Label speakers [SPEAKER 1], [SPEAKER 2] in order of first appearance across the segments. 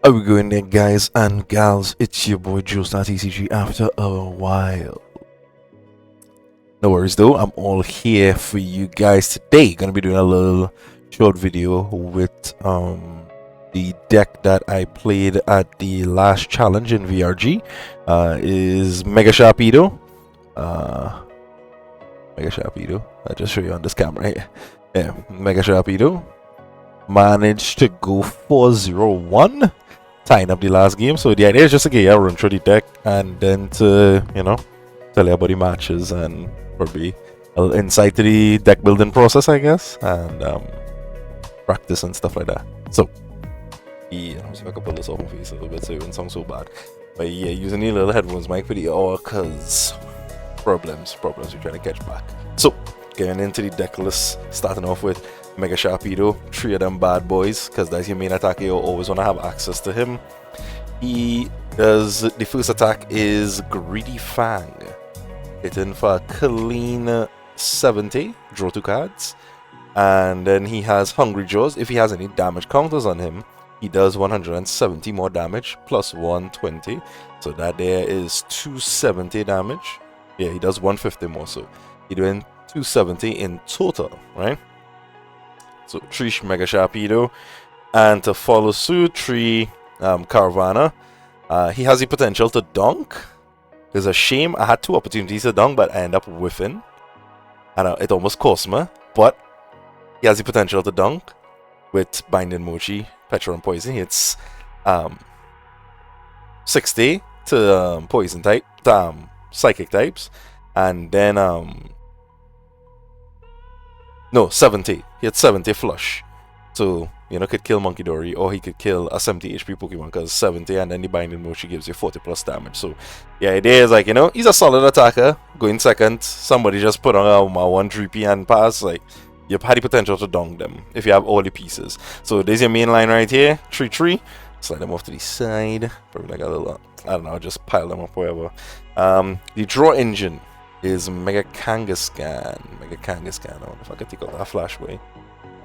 [SPEAKER 1] How we going there, guys and gals? It's your boy Joe.TCG after a while. No worries though, I'm all here for you guys today. Gonna be doing a little short video with the deck that I played at the last challenge in VRG. Is Mega Sharpedo. Mega Sharpedo. I'll just show you on this camera here. Yeah, Mega Sharpedo. Managed to go 4-0-1. Tying up the last game, so the idea is just to get you a run through the deck and then to, you know, tell you about the matches and probably a little insight to the deck building process, I guess, and practice and stuff like that. So, yeah, let me see if I can pull this off my face a little bit so it won't sound so bad. But yeah, using the little headphones mic for the hour because problems we're trying to catch back. So, getting into the deck list, starting off with Mega Sharpedo, 3 of them bad boys, because that's your main attacker. You always want to have access to him. He does, the first attack is Greedy Fang, hitting for a clean 70, draw 2 cards. And then he has Hungry Jaws. If he has any damage counters on him, he does 170 more damage, plus 120. So that there is 270 damage. Yeah, he does 150 more, so he's doing 270 in total, right? So 3 Mega Sharpedo, and to follow suit, 3 Carvanha. He has the potential to dunk. It's a shame I had 2 opportunities to dunk, but I end up whiffing, and it almost cost me. But he has the potential to dunk with Binding Mochi, Pecharunt Poison. It's 60 to Poison type, Psychic types, and then no, 70. He had 70 flush. So, you know, could kill Munkidori, or he could kill a 70 HP Pokemon because 70, and then the Binding Mochi gives you 40 plus damage. So, the idea is like, you know, he's a solid attacker. Going second, somebody just put on a 1-3P and pass. Like, you have the potential to dunk them if you have all the pieces. So, there's your main line right here 3-3. Slide them off to the side. Probably like a little, I don't know, just pile them up wherever. The draw engine is Mega Kangaskhan. Mega Kangaskhan. I wonder if I could take out that flash way.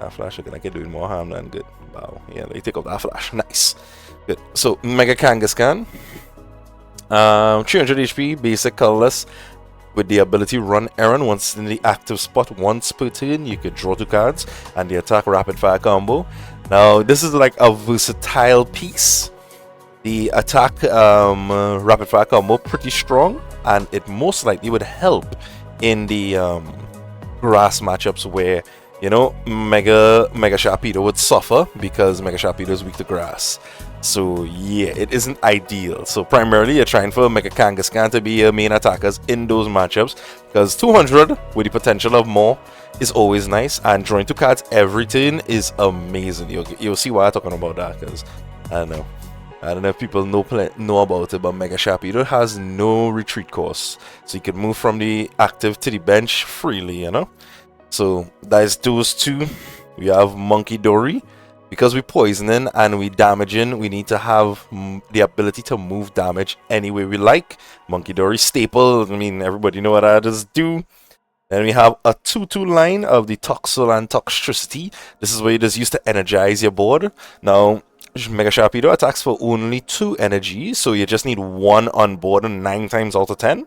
[SPEAKER 1] That flash, I can do more harm than good. Wow. Yeah, they take out that flash. Nice. Good. So, Mega Kangaskhan. 300 HP, basic colorless. With the ability run errand once in the active spot once per turn. You could draw 2 cards. And the attack rapid fire combo. Now, this is like a versatile piece. The attack rapid fire combo pretty strong, and it most likely would help in the grass matchups where, you know, Mega Sharpedo would suffer because Mega Sharpedo is weak to grass. So yeah, it isn't ideal. So primarily you're trying for Mega Kangaskhan to be your main attackers in those matchups, because 200 with the potential of more is always nice, and drawing 2 cards every turn is amazing. You'll see why I'm talking about that, because I don't know if people know about it, but Mega Sharpedo has no retreat cost. So you can move from the active to the bench freely, you know? So that's those 2. We have Munkidori. Because we're poisoning and we damaging, we need to have the ability to move damage any way we like. Munkidori staple, I mean, everybody know what I just do. Then we have a 2-2 line of the Toxel and Toxtricity. This is where you just use to energize your board. Now, Mega Sharpedo attacks for only 2 energy, so you just need 1 on board 9 times out of 10,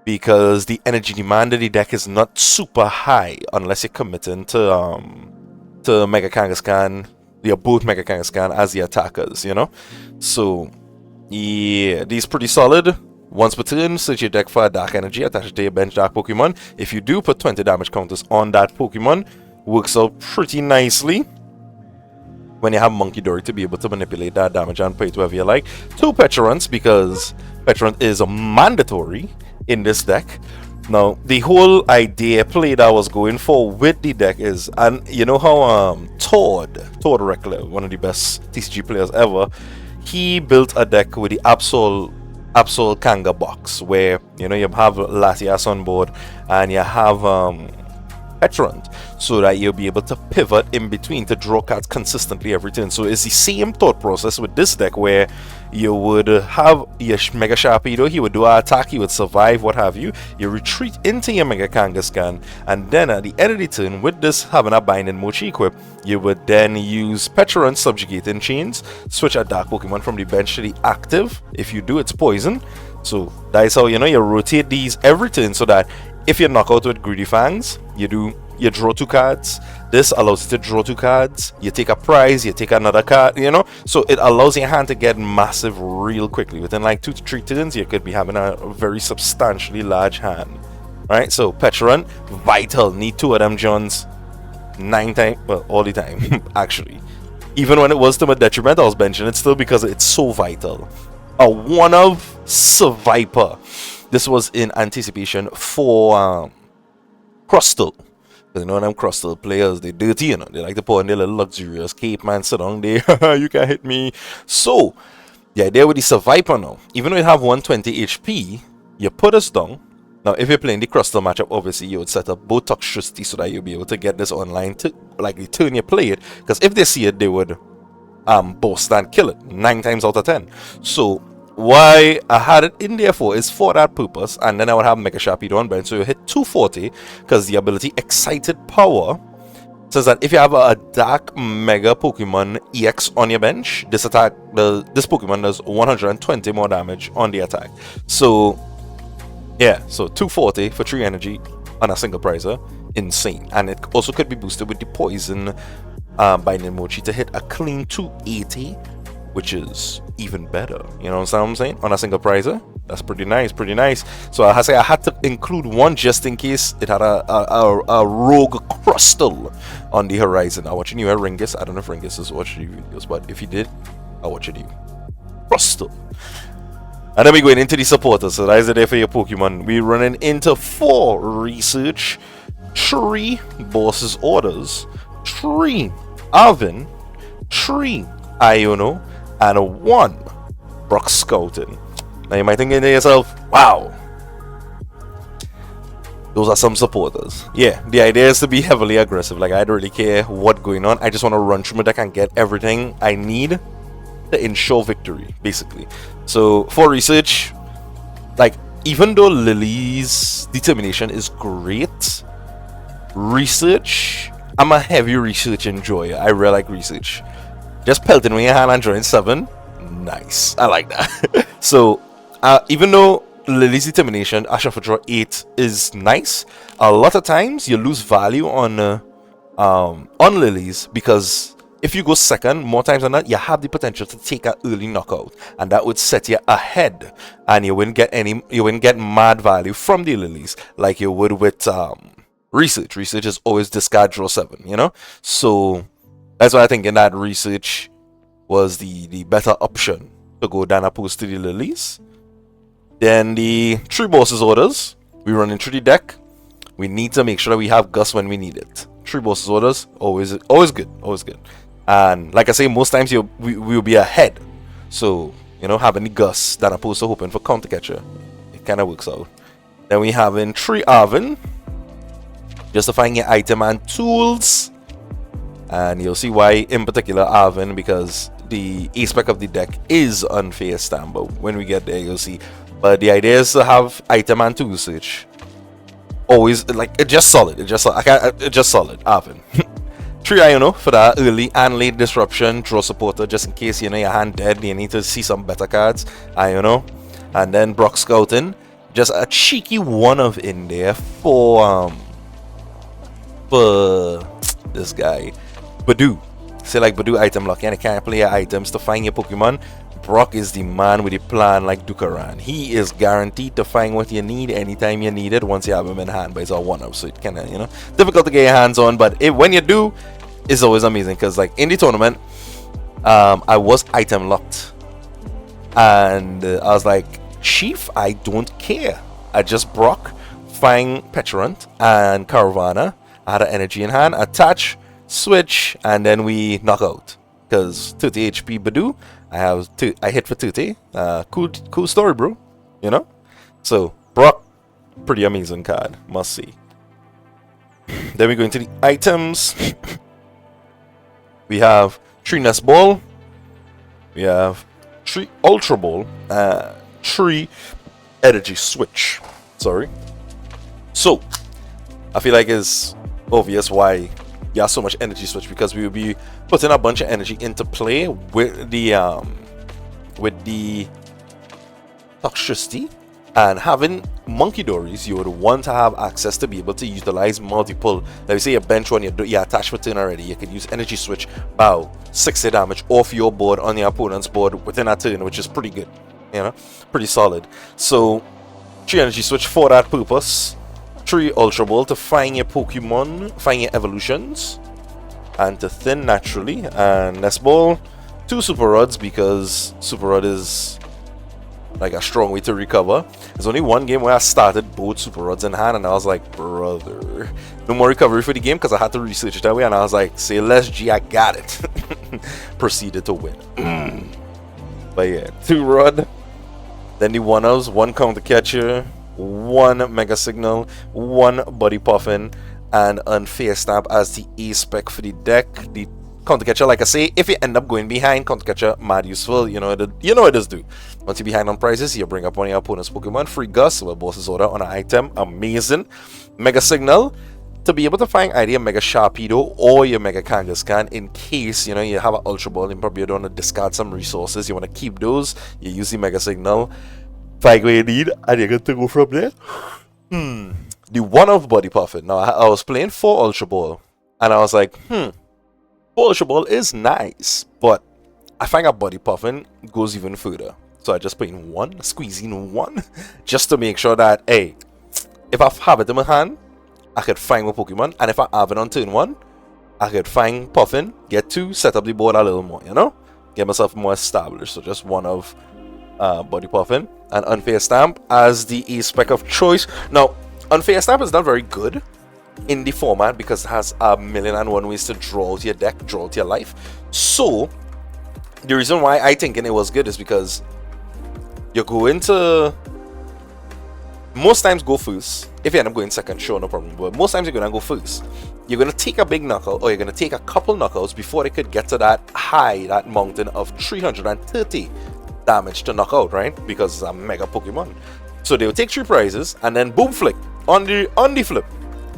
[SPEAKER 1] because the energy demand of the deck is not super high unless you're committing to Mega Kangaskhan, both Mega Kangaskhan as the attackers, you know. So yeah, these pretty solid. Once per turn, search your deck for a dark energy, attach it to your bench dark Pokemon. If you do put 20 damage counters on that Pokemon, works out pretty nicely when you have Munkidori to be able to manipulate that damage and put it wherever you like. 2 Pecharunts, because Pecharunt is mandatory in this deck. Now, the whole idea play that I was going for with the deck is, and you know how Todd Reckler, one of the best TCG players ever, he built a deck with the Absol Kanga box, where, you know, you have Latias on board, and you have Pecharunt, so that you'll be able to pivot in between to draw cards consistently every turn. So it's the same thought process with this deck, where you would have your Mega Sharpedo, he would do an attack, he would survive, what have you. You retreat into your Mega Kangaskhan, and then at the end of the turn, with this having a Binding Mochi equip, you would then use Pecharunt Subjugating Chains, switch a Dark Pokemon from the bench to the active. If you do, it's poison. So that's how, you know, you rotate these every turn, so that if you knock out with Greedy Fangs, you draw 2 cards. This allows you to draw 2 cards. You take a prize, you take another card, you know. So it allows your hand to get massive real quickly. Within like 2 to 3 turns, you could be having a very substantially large hand. Right? So Pecharunt, vital. Need 2 of them Johns 9 times, well, all the time, actually. Even when it was to my detriment, I was benching it still because it's so vital. A 1 of Seviper. This was in anticipation for Crustle. Because you know them Crustle players, they dirty, you know. They like to put on their little luxurious cape, man, sit down there. You can't hit me. So, the idea with the Seviper now, even though you have 120 HP, you put us down. Now, if you're playing the Crustle matchup, obviously you would set up both Toxtricity so that you'll be able to get this online to like the turn you play it. Because if they see it, they would boast and kill it 9 times out of 10. So why I had it in there for is for that purpose, and then I would have Mega Sharpedo on bench, so you hit 240, because the ability Excited Power says that if you have a Dark Mega Pokemon EX on your bench, this Pokemon does 120 more damage on the attack. So yeah, so 240 for 3 energy on a single prizer, insane. And it also could be boosted with the poison Binding Mochi to hit a clean 280, which is even better, you know what I'm saying, on a single prizer. That's pretty nice, pretty nice. So I had to include one just in case it had a rogue Crustle on the horizon. I'm watching you at Ringus. I don't know if Ringus is watching your videos, but if you did, I'll watch you. Crustle. And then we're going into the supporters. So that is the day for your Pokemon. We're running into 4 Research, 3 Boss's Orders, 3 Arven, 3 Iono, and 1 Brock Scouting. Now you might think to yourself, wow, those are some supporters. Yeah, the idea is to be heavily aggressive. Like, I don't really care what's going on. I just want to run through my deck and get everything I need to ensure victory, basically. So for research, like, even though Lily's determination is great, research, I'm a heavy research enjoyer. I really like research. Just pelting with your hand and drawing 7, nice. I like that. So even though Lily's determination, I shuffle draw 8 is nice, a lot of times you lose value on Lily's, because if you go second, more times than not, you have the potential to take an early knockout, and that would set you ahead, and you wouldn't get mad value from the Lilies like you would with research. Research is always discard draw 7, you know. So that's why I think in that research was the better option to go than opposed to the Lilies. Then the 3 Boss's Orders, we run into the deck. We need to make sure that we have Gus when we need it. 3 Boss's Orders, always good, always good. And like I say, most times we will be ahead. So, you know, having the Gus than opposed to hoping for Counter Catcher, it kind of works out. Then we have in 3 Arven, justifying your item and tools. And you'll see why in particular Arven, because the aspect of the deck is Unfair Stamp, but when we get there you'll see. But the idea is to have item and tool search. Always, like, it's just solid. It's just solid. Arven. 3 Iono for that early and late disruption. Draw supporter just in case, you know, your hand dead, you need to see some better cards. Iono. And then Brock Scouting. Just a cheeky 1 of in there for this guy. Badu. Say like Badu item lock, and you can't play your items to find your Pokemon. Brock is the man with a plan like Dukaran. He is guaranteed to find what you need anytime you need it once you have him in hand, but it's all 1-up, so it kind of, you know, difficult to get your hands on, but when you do, it's always amazing, because like in the tournament, I was item locked, and I was like, Chief, I don't care. I just Brock, find Pecharunt and Carvanha. I had an energy in hand, attach, switch, and then we knock out. Because 30 HP Badu, I hit for 30. Cool story, bro. You know? So, Brock, pretty amazing card. Must see. Then we go into the items. We have 3 Nest Ball. We have 3 Ultra Ball. 3 Energy Switch. Sorry. So, I feel like it's obvious why you have so much Energy Switch, because we will be putting a bunch of energy into play with the Toxtricity, and having Munkidoris, you would want to have access to be able to utilize multiple. Let me say you bench one, you're attached for turn already. You can use Energy Switch, bow 60 damage off your board on your opponent's board within a turn, which is pretty good, you know, pretty solid. So 3 Energy Switch for that purpose, 3 Ultra Ball to find your Pokemon, find your evolutions, and to thin naturally, and Nest Ball, 2 Super Rods, because Super Rod is like a strong way to recover. There's only one game where I started both Super Rods in hand, and I was like, brother, no more recovery for the game, because I had to research it that way, and I was like, say less G, I got it. Proceeded to win. But yeah, 2 Rod, then the 1-ofs, 1 Counter Catcher, 1 Mega Signal, 1 Buddy Poffin, and Unfair Stamp as the A spec for the deck. The Counter Catcher, like I say, if you end up going behind, Counter Catcher mad useful. You know what it does do. Once you're behind on prizes, you bring up one of your opponent's Pokemon. Free Gus, well, boss's order on an item, amazing. Mega Signal, to be able to find either your Mega Sharpedo or your Mega Kangaskhan, in case you know you have an Ultra Ball and probably you don't want to discard some resources, you want to keep those, you use the Mega Signal, find what you need, and you're good to go from there. The 1-off Buddy Poffin. Now I was playing 4 Ultra Ball, and I was like, 4 Ultra Ball is nice, but I find a Buddy Poffin goes even further. So I just put in 1, squeeze in 1, just to make sure that, hey, if I have it in my hand, I could find my Pokemon, and if I have it on turn 1, I could find Poffin, get 2, set up the board a little more, you know? Get myself more established. So just 1 of Buddy Poffin, and Unfair Stamp as the E-spec of choice. Now, Unfair Stamp is not very good in the format because it has 1,000,001 ways to draw out your deck, draw out your life. So, the reason why I think it was good is because you go into, most times go first. If you end up going second, sure, no problem, but most times you're going to go first. You're going to take a big knockout, or you're going to take a couple knockouts before they could get to that high, that mountain of 330 damage to knock out, right? Because it's a mega Pokemon. So they will take 3 prizes, and then boom flick on the flip,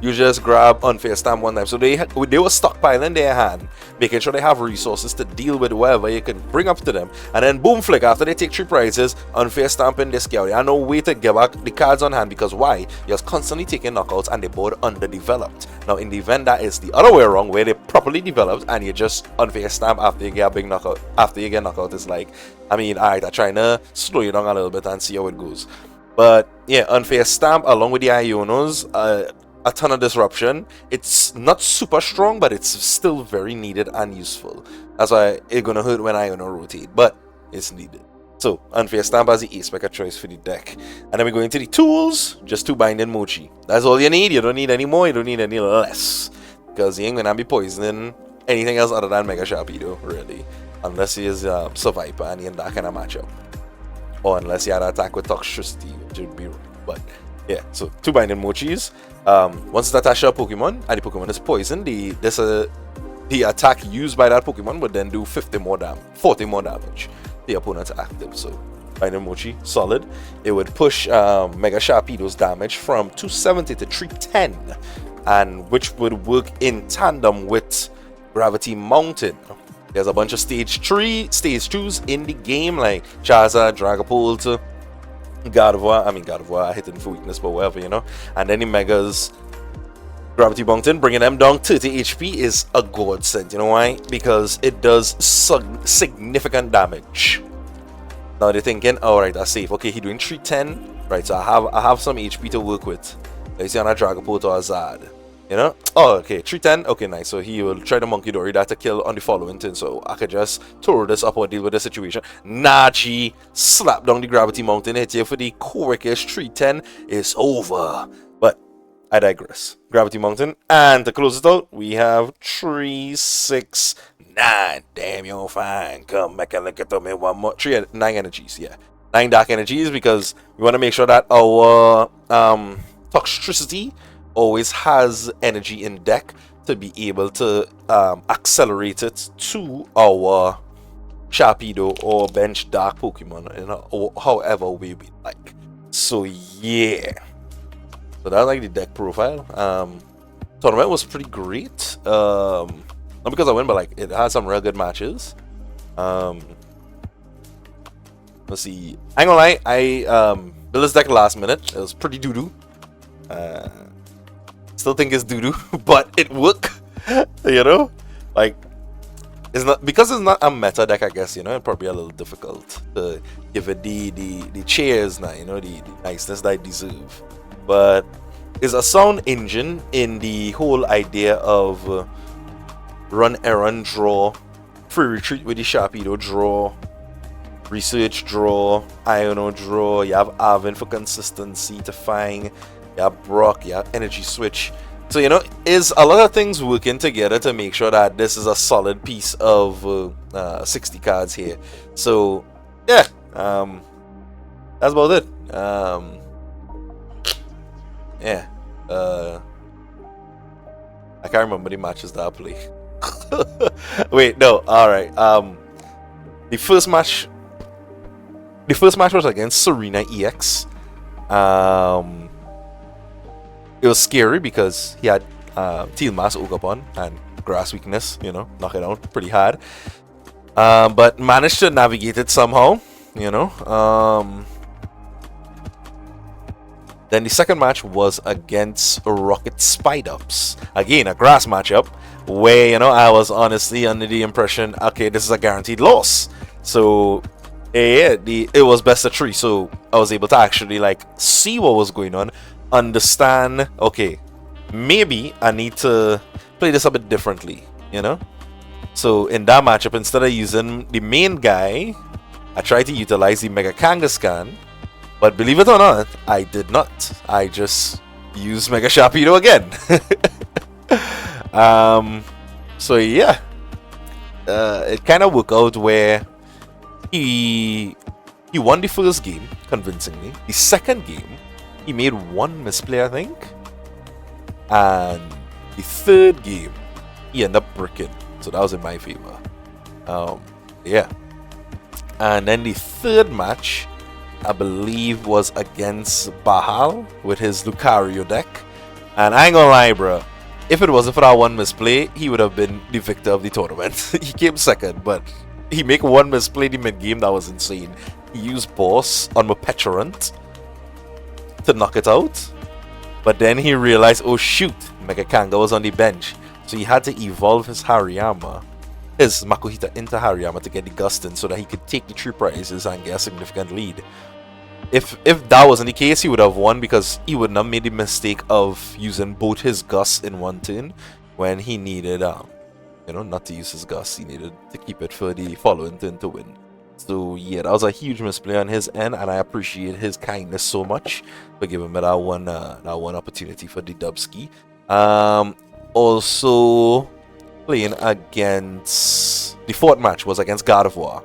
[SPEAKER 1] you just grab Unfair Stamp one time. So they were stockpiling their hand, making sure they have resources to deal with whatever you can bring up to them, and then boom flick after they take 3 prizes, Unfair Stamp in this scale. And no way to get back the cards on hand, because why? You're constantly taking knockouts and the board underdeveloped. Now in the event that is the other way around, where they properly developed and you just Unfair Stamp after you get a big knockout, after you get knockout, is like, I mean, alright, I'm trying to slow you down a little bit and see how it goes. But yeah, Unfair Stamp along with the Ionos, a ton of disruption. It's not super strong, but it's still very needed and useful. That's why it's gonna hurt when Iono rotate, but it's needed. So Unfair Stamp as the A-spec choice for the deck. And then we go into the tools, just 2 Binding Mochi. That's all you need. You don't need any more, you don't need any less, because you ain't gonna be poisoning anything else other than Mega Sharpedo, really, unless he is Seviper and he in that kind of matchup, or unless he had an attack with Toxtricity, which would be wrong. But yeah, so 2 Binding Mochis. Once it's attached to a Pokemon and the Pokemon is poisoned, the attack used by that Pokemon would then do 40 more damage. The opponent's active. So Binding Mochi, solid. It would push Mega Sharpedo's damage from 270 to 310, and which would work in tandem with Gravity Mountain. There's a bunch of stage 2s in the game, like Charizard, Dragapult, Gardevoir, I hit him for weakness, but whatever, you know. And then the Megas, Gravity Mountain, bringing them down 30 HP is a godsend. You know why? Because it does significant damage. Now they're thinking, alright, that's safe. Okay, he's doing 310. Right, so I have some HP to work with. You see on a Dragapult or a Zard. You know? Oh, okay, 310. Okay, nice. So he will try the Munkidori that to kill on the following turn. So I could just throw this up or deal with the situation. Nachi, slap down the Gravity Mountain, hit you for the quickest 310. It's over. But I digress. Gravity Mountain. And to close it out, we have 3, 6, 9. Damn, you're fine. Come back and look at me one more. 9 energies, yeah. 9 dark energies, because we want to make sure that our Toxtricity always has energy in deck to be able to accelerate it to our Sharpedo or bench dark Pokemon, you know, or however way we like. So yeah, so that's like the deck profile. Tournament was pretty great. Not because I win, but like it had some real good matches. Let's see. I ain't gonna lie, I built this deck last minute. It was pretty doo-doo. Still think it's doo-doo, but it worked. You know? Like, it's not because it's not a meta deck, I guess, you know, it's probably a little difficult to give it the cheers now, you know, the niceness that I deserve. But it's a sound engine in the whole idea of run errand, draw, free retreat with the Sharpedo, draw, research, draw, Iono, draw. You have Arven for consistency to find. You have Brock, you have Energy Switch. So, you know, is a lot of things working together to make sure that this is a solid piece of 60 cards here. So, yeah, that's about it. Yeah, I can't remember the matches that I played. Wait, no, alright. The first match was against Serena EX. It was scary because he had Teal Mass Ogapon and Grass Weakness, you know, knock it out pretty hard. But managed to navigate it somehow, you know. Then the second match was against Rocket Spidups. Again, a grass matchup where, you know, I was honestly under the impression, okay, this is a guaranteed loss. So yeah, it was best of 3, so I was able to actually like see what was going on, understand, okay, maybe I need to play this a bit differently, you know. So in that matchup, instead of using the main guy, I tried to utilize the Mega Kangaskhan, but believe it or not, I did not. I just used Mega Sharpedo again. So yeah, it kind of worked out where he won the first game convincingly. The second game, he made one misplay, I think. And the third game, he ended up bricking. So that was in my favor. Yeah. And then the third match, I believe, was against Bahal with his Lucario deck. And I ain't gonna lie, bro. If it wasn't for that one misplay, he would have been the victor of the tournament. He came second, but he made one misplay in the mid-game that was insane. He used Boss on my Pecharunt to knock it out. But then he realized, oh shoot, Mega Kanga was on the bench. So he had to evolve his Hariyama, his Makuhita into Hariyama to get the Gust in so that he could take the 3 prizes and get a significant lead. If that wasn't the case, he would have won because he would not have made the mistake of using both his Gusts in one turn when he needed, you know, not to use his Gusts. He needed to keep it for the following turn to win. So yeah, that was a huge misplay on his end, and I appreciate his kindness so much for giving me that one opportunity for the Dubski. Also playing against the fourth match was against God of War.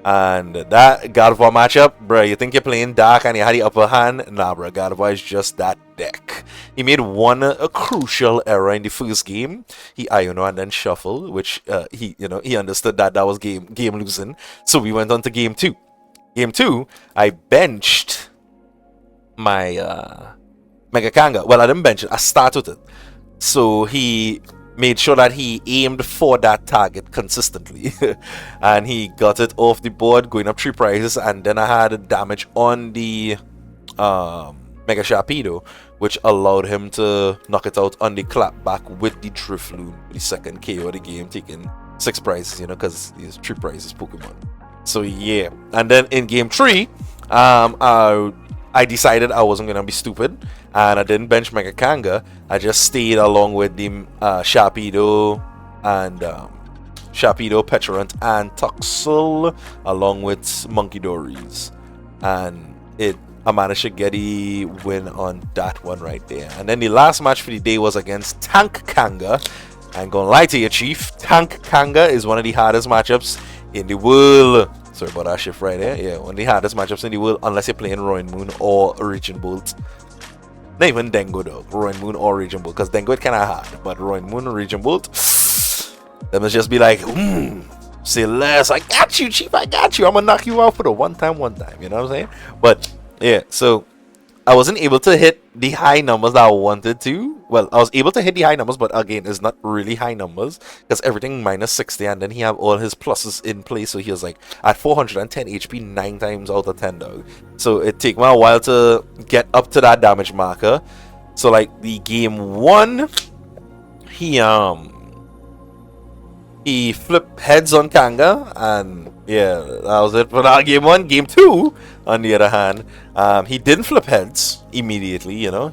[SPEAKER 1] And that God of War matchup, bro, you think you're playing dark and you had the upper hand? Nah, bro, God of War is just that deck. He made a crucial error in the first game. He Iono and then shuffle, which he understood that was game losing. So we went on to game 2. Game 2, I benched my Mega Kanga. Well, I didn't bench it. I started it. So he made sure that he aimed for that target consistently. And he got it off the board, going up 3 prizes. And then I had damage on the Mega Sharpedo, which allowed him to knock it out on the clapback with the Drifloon, the second KO of the game, taking 6 prizes, you know, because these 3 prizes Pokemon. So yeah. And then in game 3, I decided I wasn't going to be stupid, and I didn't bench Mega Kanga. I just stayed along with the Sharpedo and Sharpedo, Pecharunt, and Toxel, along with Munkidori's. And I managed to get a win on that one right there. And then the last match for the day was against Tank Kanga. I ain't gonna lie to you, Chief. Tank Kanga is one of the hardest matchups in the world. Sorry about that shift right there. Yeah, one of the hardest matchups in the world, unless you're playing Roaring Moon or Origin Bolt. Not even Dengo though, Roaring Moon or Raging Bolt, because Dengo it kind of hard, but Roaring Moon and Raging Bolt, they must just be like, say less, I got you, Chief, I got you, I'm gonna knock you out for the one time, you know what I'm saying? But yeah, so I wasn't able to hit the high numbers that I wanted to. Well, I was able to hit the high numbers, but again, it's not really high numbers because everything minus 60, and then he have all his pluses in place. So he was like at 410 HP 9 times out of 10, dog. So it take me a while to get up to that damage marker. So like the game 1, he flipped heads on Kanga, and yeah, that was it for that game 1. Game 2, on the other hand, he didn't flip heads immediately. You know,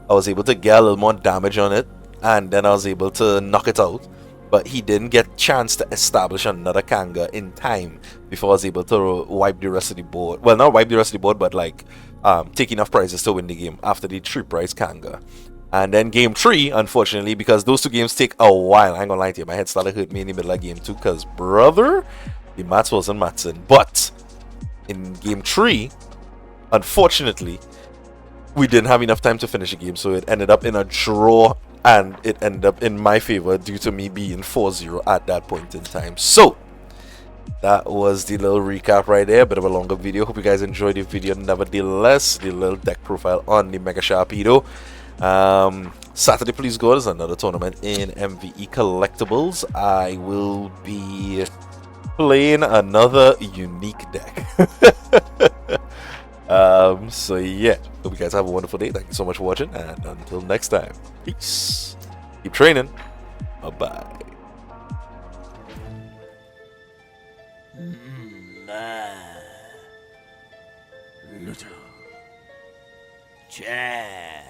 [SPEAKER 1] I was able to get a little more damage on it, and then I was able to knock it out. But he didn't get chance to establish another Kanga in time before I was able to wipe the rest of the board. Well, not wipe the rest of the board, but like take enough prizes to win the game after the 3 prize Kanga. And then game 3, unfortunately, because those 2 games take a while, I ain't gonna lie to you, my head started hurting me in the middle of game 2 because, brother, the maths wasn't mathsing. But in game 3, unfortunately, we didn't have enough time to finish the game, so it ended up in a draw, and it ended up in my favor due to me being 4-0 at that point in time. So that was the little recap right there, a bit of a longer video. Hope you guys enjoyed the video. Nevertheless, the little deck profile on the Mega Sharpedo. Saturday, please go. There's another tournament in MVE Collectibles. I will be playing another unique deck. So yeah, hope you guys have a wonderful day. Thank you so much for watching, and until next time, peace. Keep training. Bye bye.
[SPEAKER 2] Little Jam.